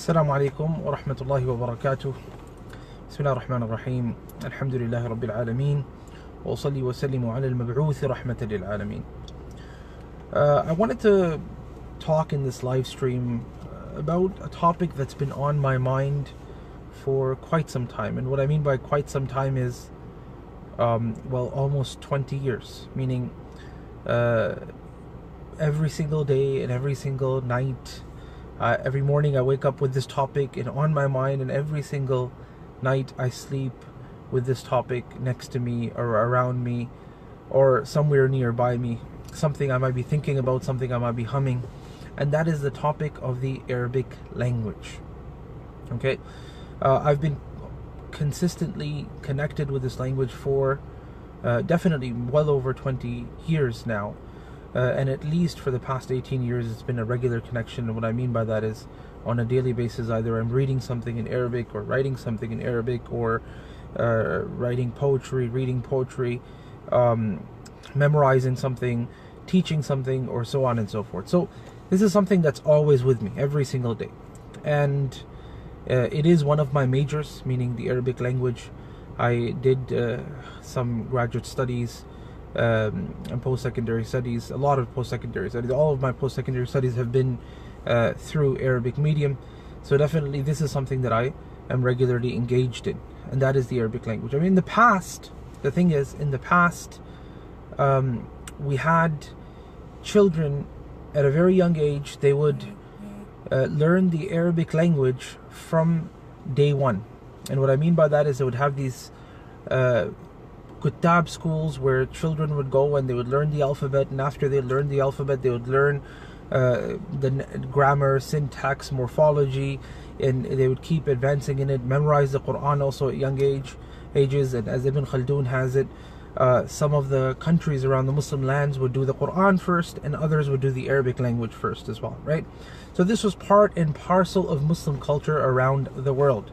السلام عليكم ورحمة الله وبركاته. بسم الله الرحمن الرحيم. الحمد لله رب العالمين وأصلي وسلم على المبعوث رحمة للعالمين. I wanted to talk in this live stream about a topic that's been on my mind for quite some time. And what I mean by quite some time is almost 20 years, meaning every single day and every single night, every morning I wake up with this topic and on my mind, and every single night I sleep with this topic next to me or around me or somewhere nearby me, something I might be thinking about, something I might be humming, and that is the topic of the Arabic language. Okay, I've been consistently connected with this language for definitely well over 20 years now. And at least for the past 18 years it's been a regular connection. And what I mean by that is on a daily basis, either I'm reading something in Arabic or writing something in Arabic, or writing poetry, reading poetry, memorizing something, teaching something, or so on and so forth. So this is something that's always with me every single day. And it is one of my majors, meaning the Arabic language. I did some graduate studies and post-secondary studies, a lot of post-secondary studies. All of my post-secondary studies have been through Arabic medium. So definitely this is something that I am regularly engaged in, and that is the Arabic language. I mean, in the past, the thing is, in the past, we had children at a very young age. They would learn the Arabic language from day one. And what I mean by that is they would have these Kutab schools where children would go and they would learn the alphabet, and after they learned the alphabet they would learn the grammar, syntax, morphology, and they would keep advancing in it, memorize the Quran also at young ages. And as Ibn Khaldun has it, some of the countries around the Muslim lands would do the Quran first and others would do the Arabic language first as well, right? So this was part and parcel of Muslim culture around the world.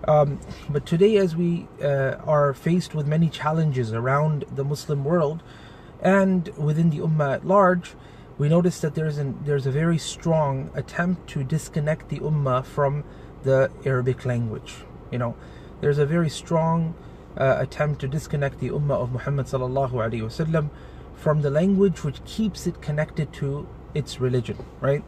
But today, as we are faced with many challenges around the Muslim world and within the Ummah at large, we notice that there's a very strong attempt to disconnect the Ummah from the Arabic language. You know, there's a very strong attempt to disconnect the Ummah of Muhammad sallallahu alaihi wasallam from the language which keeps it connected to its religion, right?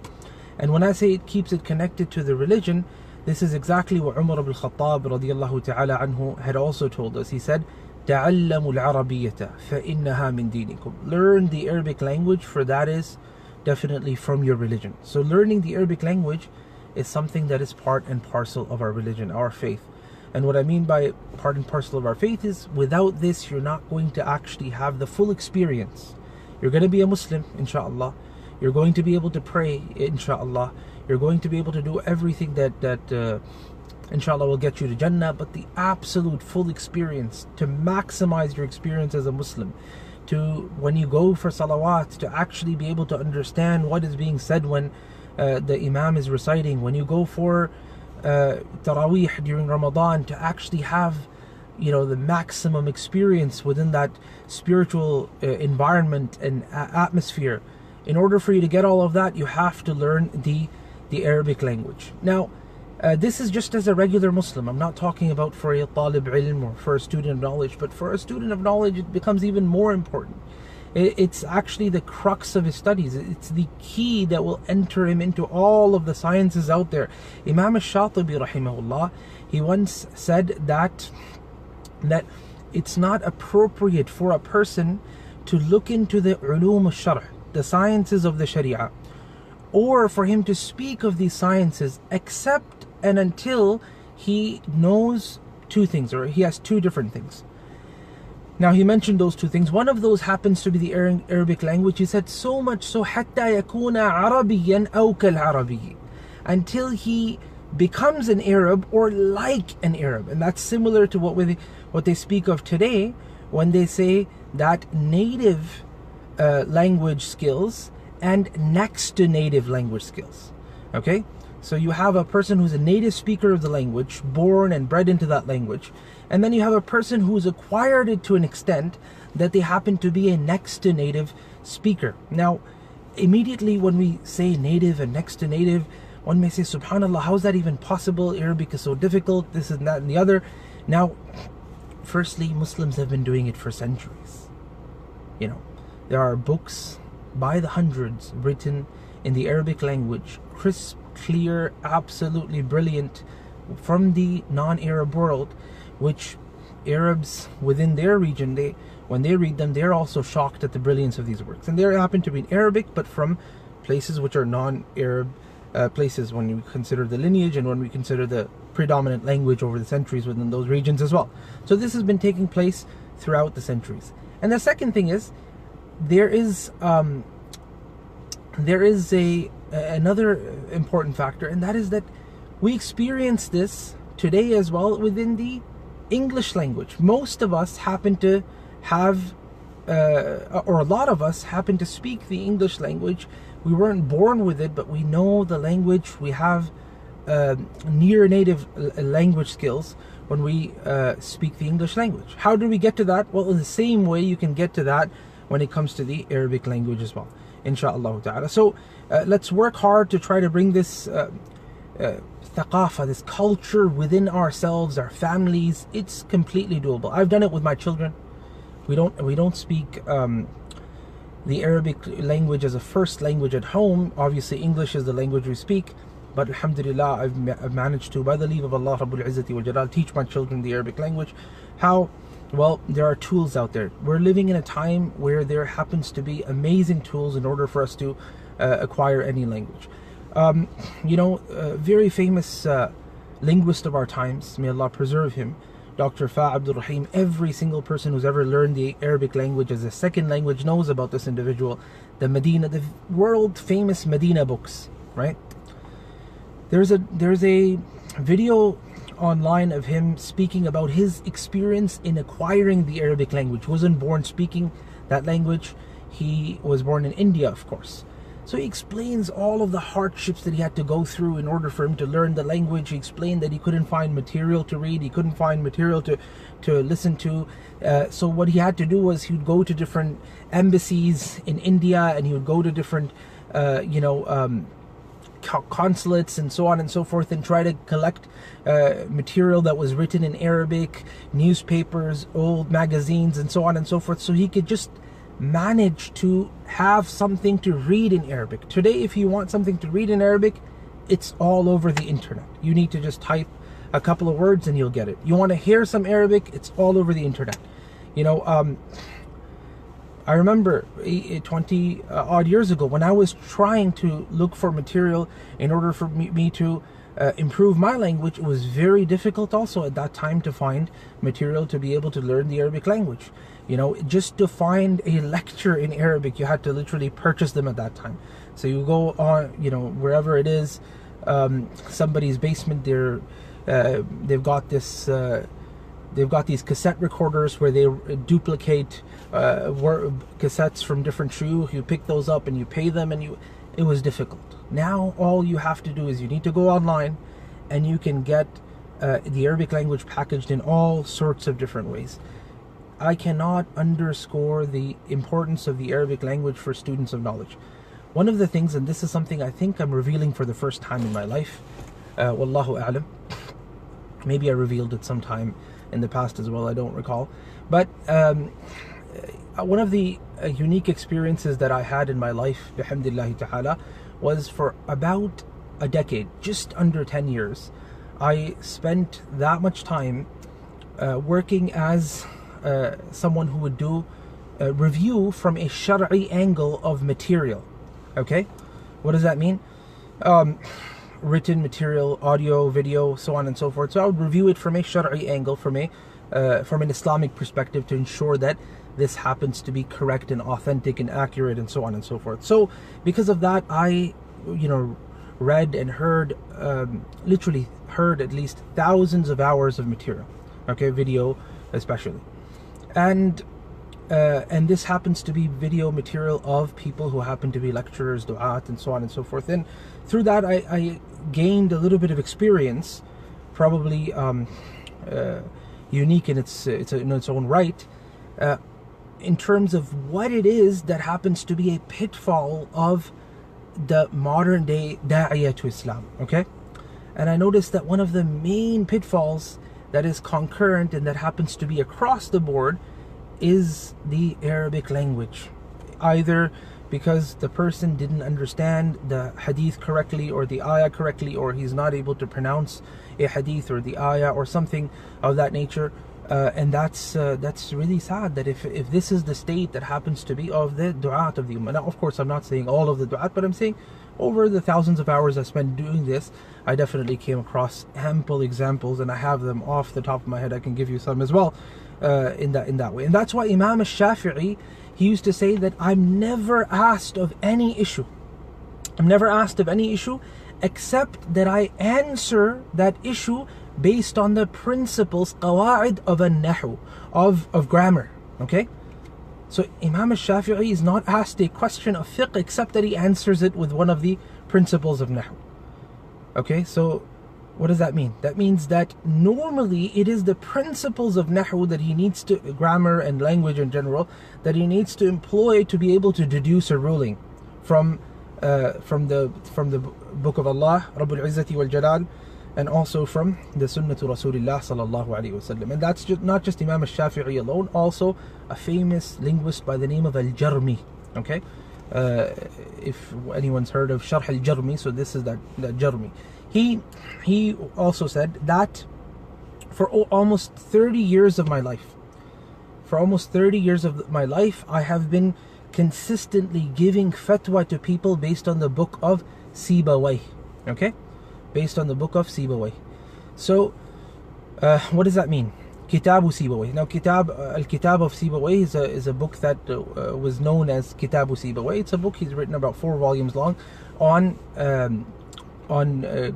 And when I say it keeps it connected to the religion, this is exactly what Umar ibn Khattab radiyallahu ta'ala anhu had also told us. He said, تَعَلَّمُوا الْعَرَبِيَّةَ فَإِنَّهَا مِن دِينِكُمْ. Learn the Arabic language, for that is definitely from your religion. So learning the Arabic language is something that is part and parcel of our religion, our faith. And what I mean by part and parcel of our faith is, without this you're not going to actually have the full experience. You're going to be a Muslim, inshallah. You're going to be able to pray, inshallah. You're going to be able to do everything that inshallah will get you to Jannah, but the absolute full experience, to maximize your experience as a Muslim, to when you go for salawat, to actually be able to understand what is being said when the Imam is reciting, when you go for Taraweeh during Ramadan, to actually have, you know, the maximum experience within that spiritual environment and atmosphere. In order for you to get all of that, you have to learn the Arabic language. Now, this is just as a regular Muslim. I'm not talking about for a talib ilm or for a student of knowledge, but for a student of knowledge it becomes even more important. It's actually the crux of his studies. It's the key that will enter him into all of the sciences out there. Imam al-Shatibi rahimahullah, he once said that it's not appropriate for a person to look into the ulum al-sharh, the sciences of the Sharia, or for him to speak of these sciences except and until he knows two things, or he has two different things. Now he mentioned those two things. One of those happens to be the Arabic language. He said, so much so حَتَّى يَكُونَ عَرَبِيًّا أَوْ كَالْعَرَبِيِّ, until he becomes an Arab or like an Arab. And that's similar to what they speak of today when they say that native language skills and next to native language skills. Okay, so you have a person who's a native speaker of the language, born and bred into that language, and then you have a person who's acquired it to an extent that they happen to be a next to native speaker. Now, immediately when we say native and next to native, one may say, subhanallah, how is that even possible? Arabic is so difficult, this and that and the other. Now, firstly, Muslims have been doing it for centuries. You know, there are books by the hundreds written in the Arabic language, crisp, clear, absolutely brilliant, from the non-Arab world, which Arabs within their region, when they read them, they're also shocked at the brilliance of these works. And they happen to be in Arabic, but from places which are non-Arab places, when we consider the lineage and when we consider the predominant language over the centuries within those regions as well. So this has been taking place throughout the centuries. And the second thing is, there is another important factor, and that is that we experience this today as well within the English language. Most of us happen to have, or a lot of us happen to speak the English language. We weren't born with it, but we know the language. We have near native language skills when we speak the English language. How do we get to that? Well, in the same way you can get to that when it comes to the Arabic language as well, inshallah ta'ala. So let's work hard to try to bring this thaqafa, this culture within ourselves, our families. It's completely doable. I've done it with my children. We don't speak the Arabic language as a first language at home. Obviously English is the language we speak, but alhamdulillah, I've managed to, by the leave of Allah Rabbul Izzati wal Jalal, teach my children the Arabic language. How? Well, there are tools out there. We're living in a time where there happens to be amazing tools in order for us to acquire any language. Very famous linguist of our times, may Allah preserve him, Dr. Abdul Rahim. Every single person who's ever learned the Arabic language as a second language knows about this individual. The world famous Medina books, right? There's a video online of him speaking about his experience in acquiring the Arabic language. He wasn't born speaking that language. He was born in India, of course. So he explains all of the hardships that he had to go through in order for him to learn the language. He explained that he couldn't find material to read. He couldn't find material to listen to. So what he had to do was he would go to different embassies in India, and he would go to different, consulates and so on and so forth, and try to collect material that was written in Arabic, newspapers, old magazines, and so on and so forth, so he could just manage to have something to read in Arabic. Today, if you want something to read in Arabic, it's all over the internet. You need to just type a couple of words and you'll get it. You want to hear some Arabic, it's all over the internet. I remember 20 odd years ago when I was trying to look for material in order for me to improve my language. It was very difficult also at that time to find material to be able to learn the Arabic language. Just to find a lecture in Arabic, you had to literally purchase them at that time. So you go on, wherever it is, somebody's basement, they've got these cassette recorders where they duplicate cassettes from different shuyukh. You pick those up and you pay them, and it was difficult. Now all you have to do is you need to go online, and you can get the Arabic language packaged in all sorts of different ways. I cannot underscore the importance of the Arabic language for students of knowledge. One of the things, and this is something I think I'm revealing for the first time in my life, wallahu a'lam, maybe I revealed it sometime in the past as well, I don't recall, but one of the unique experiences that I had in my life, bihamdillahi ta'ala, was for about a decade, just under 10 years. I spent that much time working as someone who would do a review from a Shari'i angle of material. Okay, what does that mean? Written material, audio, video, so on and so forth. So I would review it from a Shari'i angle, from an Islamic perspective, to ensure that this happens to be correct and authentic and accurate, and so on and so forth. So because of that, I read and heard, literally heard at least thousands of hours of material, okay, video especially. And this happens to be video material of people who happen to be lecturers, du'at, and so on and so forth. And through that, I gained a little bit of experience, probably unique in its own right, in terms of what it is that happens to be a pitfall of the modern day da'iyah to Islam, okay? And I noticed that one of the main pitfalls that is concurrent and that happens to be across the board is the Arabic language. Either because the person didn't understand the hadith correctly or the ayah correctly, or he's not able to pronounce a hadith or the ayah or something of that nature. And that's really sad that if this is the state that happens to be of the du'at of the ummah. Now, of course, I'm not saying all of the du'at, but I'm saying over the thousands of hours I spent doing this, I definitely came across ample examples, and I have them off the top of my head. I can give you some as well in that way. And that's why Imam al-Shafi'i, he used to say that I'm never asked of any issue. I'm never asked of any issue except that I answer that issue based on the principles, qawa'id of an-nahu, of grammar, okay? So Imam al-Shafi'i is not asked a question of fiqh except that he answers it with one of the principles of nahu. Okay, so what does that mean? That means that normally it is the principles of nahu that he needs to, grammar and language in general, that he needs to employ to be able to deduce a ruling from the book of Allah, Rabbul Izzati wal Jalal, and also from the Sunnah to Rasulullah sallallahu alaihi wasallam. And that's not just Imam al-Shafi'i alone, also a famous linguist by the name of al-Jarmi. Okay, if anyone's heard of Sharh al-Jarmi, so this is that Jarmi. He also said that for almost 30 years of my life, I have been consistently giving fatwa to people based on the book of Sibawayh. Okay, based on the book of Sibawayh. So what does that mean? Kitabu Sibawayh. Now Al-Kitab of Sibawayh is a book that was known as Kitabu Sibawayh. It's a book he's written, about 4 volumes long, on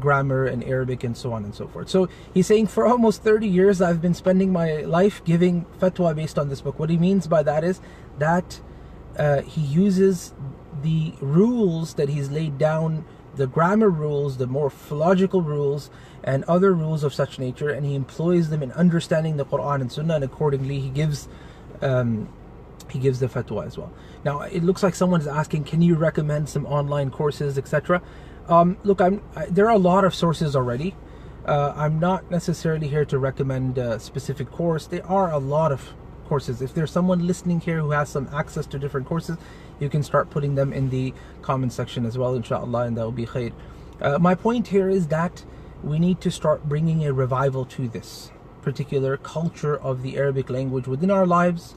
grammar and Arabic and so on and so forth. So he's saying for almost 30 years I've been spending my life giving fatwa based on this book. What he means by that is that he uses the rules that he's laid down, the grammar rules, the morphological rules, and other rules of such nature, and he employs them in understanding the Quran and Sunnah, and accordingly he gives the fatwa as well. Now it looks like someone is asking, can you recommend some online courses, etc.? Look, there are a lot of sources already. I'm not necessarily here to recommend a specific course. There are a lot of courses. If there's someone listening here who has some access to different courses, you can start putting them in the comment section as well, inshallah, and that will be khair. My point here is that we need to start bringing a revival to this particular culture of the Arabic language within our lives,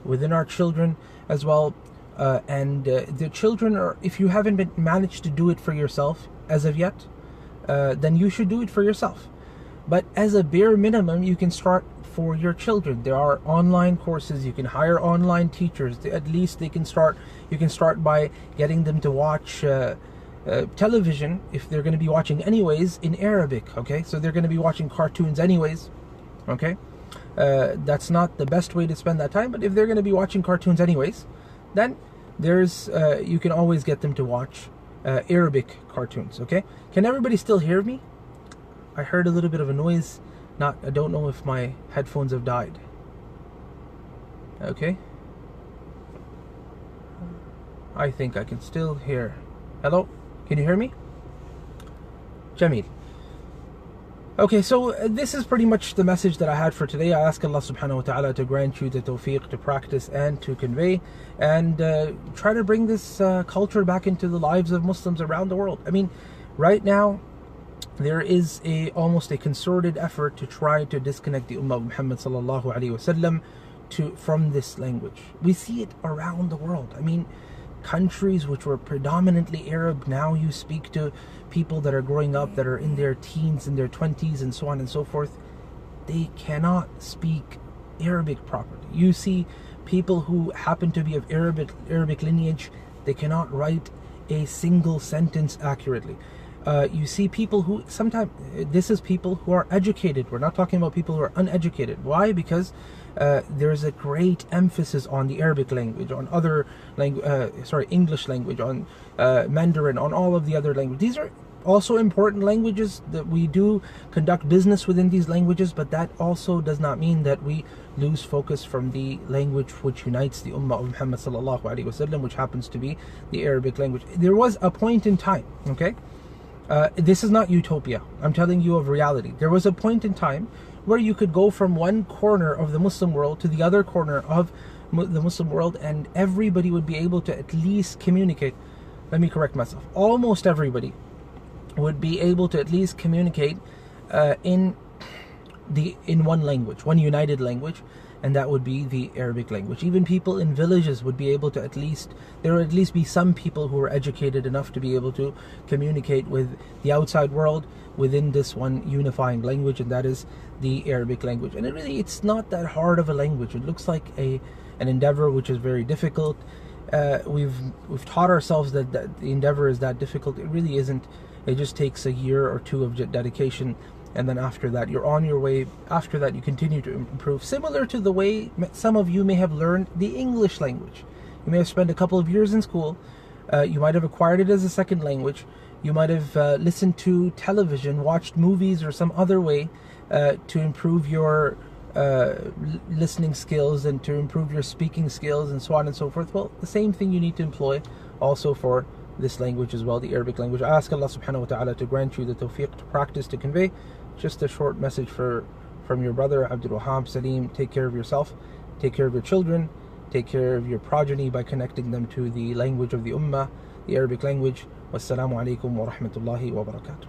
within our children as well. And the children, or if you haven't managed to do it for yourself as of yet, then you should do it for yourself. But as a bare minimum, you can start for your children. There are online courses. You can hire online teachers. At least you can start by getting them to watch television, if they're going to be watching anyways, in Arabic. Okay, so they're going to be watching cartoons anyways. Okay, that's not the best way to spend that time, but if they're going to be watching cartoons anyways, then there's you can always get them to watch Arabic cartoons. Okay, can everybody still hear me? I heard a little bit of a noise. I don't know if my headphones have died. Okay, I think I can still hear. Hello, can you hear me? Jamil. Okay, so this is pretty much the message that I had for today. I ask Allah subhanahu wa ta'ala to grant you the tawfiq to practice and to convey, and try to bring this culture back into the lives of Muslims around the world. I mean, right now there is almost a concerted effort to try to disconnect the Ummah of Muhammad sallallahu alaihi wasallam from this language. We see it around the world. I mean, countries which were predominantly Arab, now you speak to people that are growing up, that are in their teens, in their 20s, and so on and so forth. They cannot speak Arabic properly. You see people who happen to be of Arabic lineage, they cannot write a single sentence accurately. You see people who sometimes, this is people who are educated. We're not talking about people who are uneducated. Why? Because there's a great emphasis on the Arabic language, on other English language, on Mandarin, on all of the other languages. These are also important languages, that we do conduct business within these languages, but that also does not mean that we lose focus from the language which unites the Ummah of Muhammad sallallahu alaihi wasallam, which happens to be the Arabic language. There was a point in time, okay? This is not utopia. I'm telling you of reality. There was a point in time where you could go from one corner of the Muslim world to the other corner of the Muslim world, and everybody would be able to at least communicate. Let me correct myself. Almost everybody would be able to at least communicate in one language, one united language, and that would be the Arabic language. Even people in villages would be able to there would at least be some people who were educated enough to be able to communicate with the outside world within this one unifying language, and that is the Arabic language. And it's not that hard of a language. It looks like an endeavor which is very difficult. We've taught ourselves that the endeavor is that difficult. It really isn't. It just takes a year or two of dedication, and then after that you're on your way. After that you continue to improve, similar to the way some of you may have learned the English language. You may have spent a couple of years in school, you might have acquired it as a second language, you might have listened to television, watched movies, or some other way to improve your listening skills and to improve your speaking skills, and so on and so forth. Well, the same thing you need to employ also for this language as well, the Arabic language. I ask Allah subhanahu wa ta'ala to grant you the tawfiq to practice, to convey. Just a short message from your brother Abdul Wahab Saleem. Take care of yourself, take care of your children, take care of your progeny by connecting them to the language of the Ummah, the Arabic language. Wassalamu alaikum wa rahmatullahi wa barakatuh.